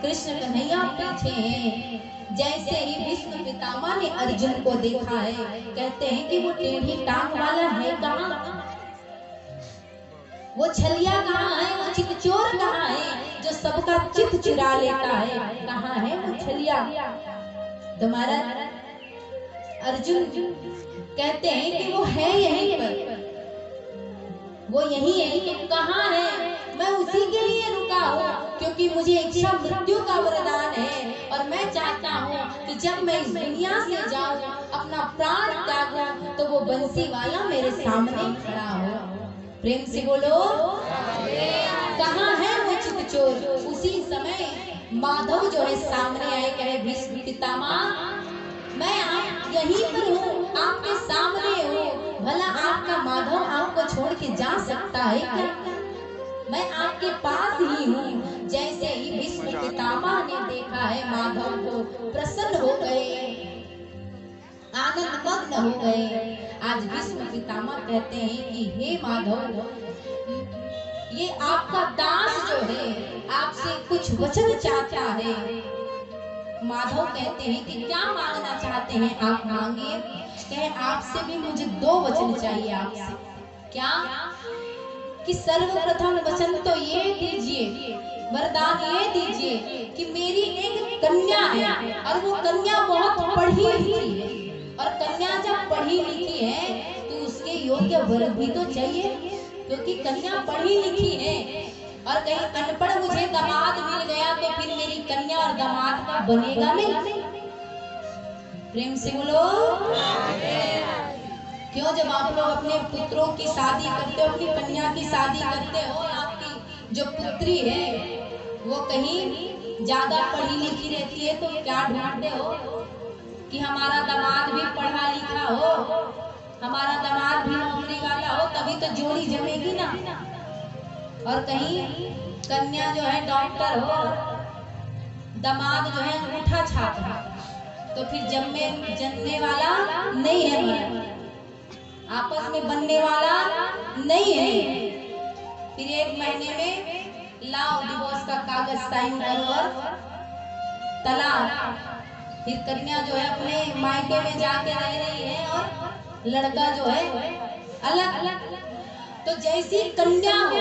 कृष्ण कन्हैया पीछे हैं। जैसे ही भीष्म पितामह ने अर्जुन को देखा है, कहते हैं कि वो टेढ़ी टांग वाला है कहाँ, वो छलिया कहाँ है, वो चितचोर कहाँ है जो सबका चित चुरा लेता है, कहाँ है वो छलिया। तुम्हारा अर्जुन कहते हैं कि वो है यहीं पर, वो यही है, तुम कहाँ है? मैं उसी के लिए रुका हूँ, क्योंकि मुझे इच्छा मृत्यु का वरदान है और मैं चाहता हूँ कि जब मैं इस दुनिया से जाऊँ, अपना प्राण त्यागूं, तो वो बंसी वाला मेरे सामने खड़ा हो। प्रेम से बोलो, कहाँ है वो चितचोर। उसी समय माधव जो है सामने आए, कहे भीष्म पितामह मैं आप यहीं पर हूँ, आपके सामने हूँ, भला आपका माधव आपको छोड़ के जा सकता है क्या? मैं आपके पास ही हूँ। जैसे ही भीष्म पितामह ने देखा है माधव को, प्रसन्न हो गए, आनंद मग्न हो गए। आज भीष्म पितामह कहते हैं कि हे माधव, ये आपका दास जो है आपसे कुछ वचन चाहता है। माधव कहते हैं कि क्या मांगना चाहते हैं आप, मांगिए। कहे आपसे भी मुझे 2 वचन चाहिए आपसे। क्या? कि सर्वप्रथम वचन तो ये दीजिए, वरदान ये दीजिए कि मेरी एक कन्या है और वो कन्या बहुत पढ़ी लिखी है, और कन्या जब पढ़ी लिखी है तो उसके योग्य वर भी तो चाहिए, क्योंकि कन्या पढ़ी लिखी है। और कहीं अनपढ़ मुझे दामाद मिल गया तो फिर मेरी कन्या और दामाद का बनेगा नहीं। प्रेम से बोलो, क्यों? जब आप लोग अपने पुत्रों की शादी करते हो, अपनी कन्या की शादी करते हो, आपकी जो पुत्री है वो कहीं ज्यादा पढ़ी लिखी रहती है, तो क्या ढूंढते हो कि हमारा दामाद भी पढ़ा लिखा हो, हमारा दामाद भी नौकरी वाला हो, तभी तो जोड़ी जमेगी ना। और कहीं कन्या जो है डॉक्टर हो, दामाद जो है अंगूठा छाप है, तो फिर जमने वाला नहीं है, आपस में बनने वाला नहीं है। फिर 1 महीने में लाओ डिवोर्स का कागज साइन करो और तलाक। फिर कन्या जो है अपने मायके में जाके रह रही है और लड़का जो है अलग। तो जैसी कन्या हो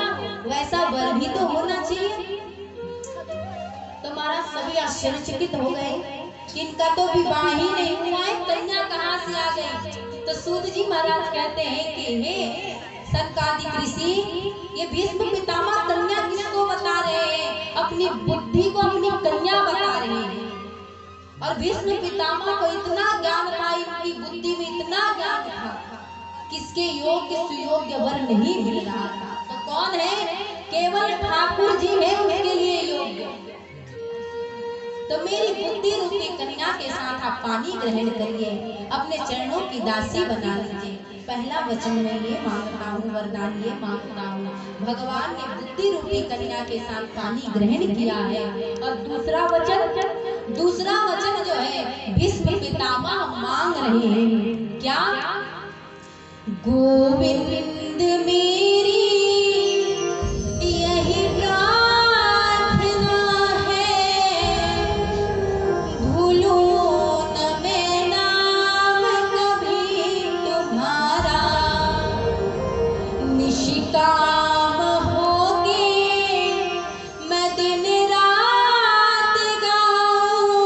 वैसा वर भी तो होना चाहिए। तो महाराज सभी आश्चर्यचकित हो गए कि इनका तो विवाह ही नहीं हुआ है, कन्या कहाँ से आ गई? तो सूत जी महाराज कहते हैं कि हे सनकादिक ऋषि, ये भीष्म पितामह कन्या किसको बता रहे हैं? अपनी बुद्धि को अपनी कन्या बता रहे हैं। और भीष्म पितामह को इतना ज्ञान था, इनकी बुद्धि में इतना ज्ञान था, किसके योग्य सुयोग्य वर नहीं मिल रहा था। तो कौन है? केवल ठाकुर जी है उसके लिए योग्य। तो मेरी बुद्धि रूपी कन्या के साथ आप पानी ग्रहण करिए, अपने चरणों की दासी बना लीजिए। पहला वचन मैं ये मांगता हूँ, वरदान ये मांगता हूँ। भगवान ने बुद्धि रूपी कन्या के साथ पानी ग्रहण किया है। और दूसरा वचन जो है भीष्म पितामह मांग रहे हैं, क्या? गोविंद मेरी यही प्रार्थना है, भूलो न मैं नाम कभी तुम्हारा, निष्काम होके मैं दिन रात गाऊं,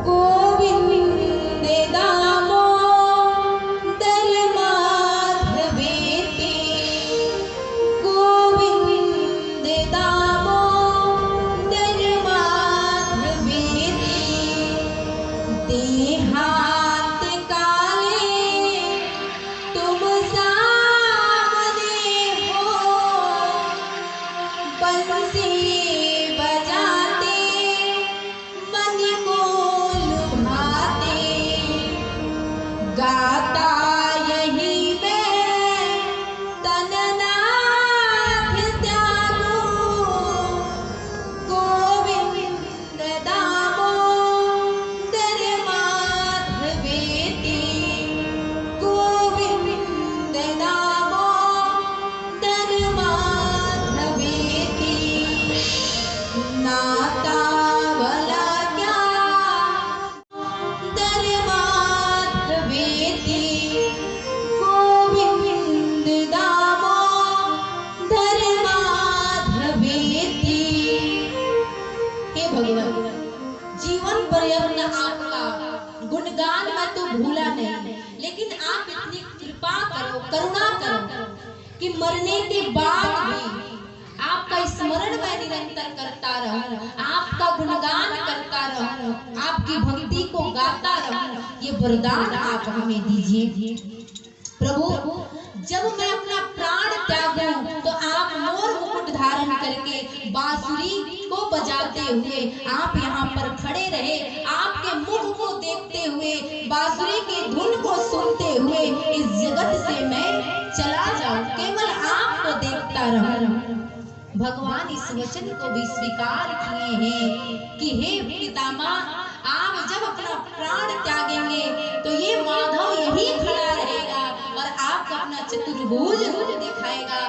गोविंद दामोदर माधवे नाता भला क्या दरमाधवेति गोविंद दामोदर माधवेति। हे भगवान, जीवन पर्यंत आपका गुणगान मैं तो भूला नहीं, लेकिन आप इतनी कृपा करो, करुणा करो कि मरने के बाद भी आपका स्मरण मैं निरंतर करता रहूं, आपका गुणगान करता रहूं, आपकी भक्ति को गाता रहूं। ये वरदान आप हमें दीजिए प्रभु। जब मैं अपना प्राण त्यागूं तो आप मोर मुकुट धारण करके बांसुरी को बजाते हुए आप यहाँ पर खड़े रहे, आपके मुख को देखते हुए, बांसुरी की धुन को सुनते हुए इस जगत से मैं चला जाऊं, केवल आपको देखता रहूं। भगवान इस वचन को भी स्वीकार किए हैं कि हे पितामह, आप जब अपना प्राण त्यागेंगे तो ये माधव यही खड़ा रहेगा और आपको अपना चतुर्भुज दिखाएगा,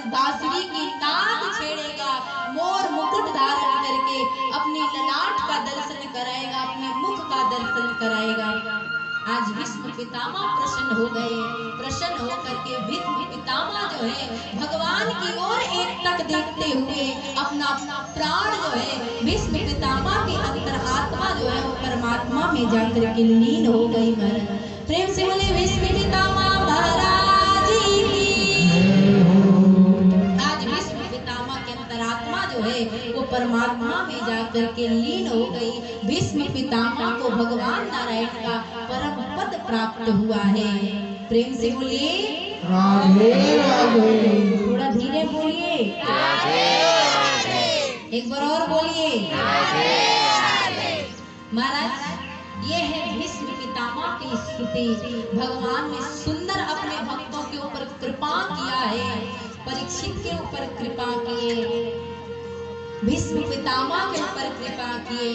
बांसुरी की नाद छेड़ेगा, मोर मुकुट धारण करके अपनी ललाट का दर्शन कराएगा, अपने मुख का दर्शन कराएगा। आज भीष्म पितामह प्रसन्न हो गए, प्रसन्न होकर के भीष्म पितामह जो है भगवान की ओर एक तक देखते हुए अपना प्राण जो है भीष्म पितामह की अंतरात्मा जो है वो परमात्मा में जाकर के लीन हो गई। प्रेम से बोले भीष्म पितामह महाराज की। आज भीष्म पितामह की अंतरात्मा जो है वो परमात्मा में जाकर के लीन हो गई। भीष्म पितामह को भगवान नारायण का परम पद प्राप्त हुआ है। प्रेम से बोलिए राधे राधे। थोड़ा धीरे बोलिए, एक बार और बोलिए। महाराज, ये है भीष्म पितामह की स्तुति। भगवान ने सुंदर अपने भक्तों के ऊपर कृपा किया है, परीक्षित के ऊपर कृपा किए, भीष्म पितामह के ऊपर कृपा किए,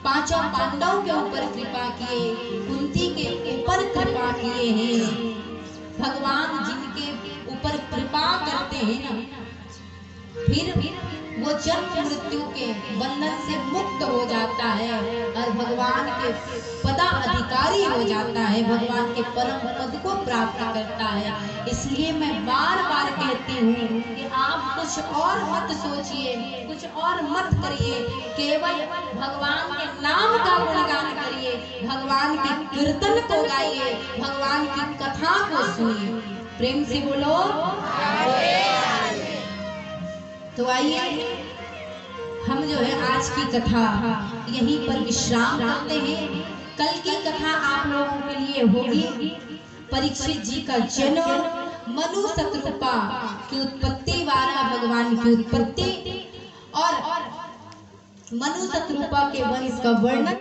पांचों पांडवों के ऊपर कृपा किए, कुंती के ऊपर कृपा किए हैं। भगवान जिनके ऊपर कृपा करते हैं ना, फिर वो जन्म मृत्यु के बंधन से मुक्त हो जाता है और भगवान के पदाधिकारी हो जाता है, भगवान के परम पद को प्राप्त करता है। इसलिए मैं बार बार कहती हूँ कि आप कुछ और मत सोचिए, कुछ और मत करिए, केवल भगवान के नाम का गुणगान करिए, भगवान की कीर्तन को गाइए, भगवान की कथा को सुनिए। प्रेम से बोलो। तो आइए हम जो है आज की कथा यहीं पर विश्राम करते हैं। कल की कथा आप लोगों के लिए होगी परीक्षित जी का जन्म, मनु शतरूपा की उत्पत्ति, 12 भगवान की उत्पत्ति और मनु शतरूपा के वंश का वर्णन।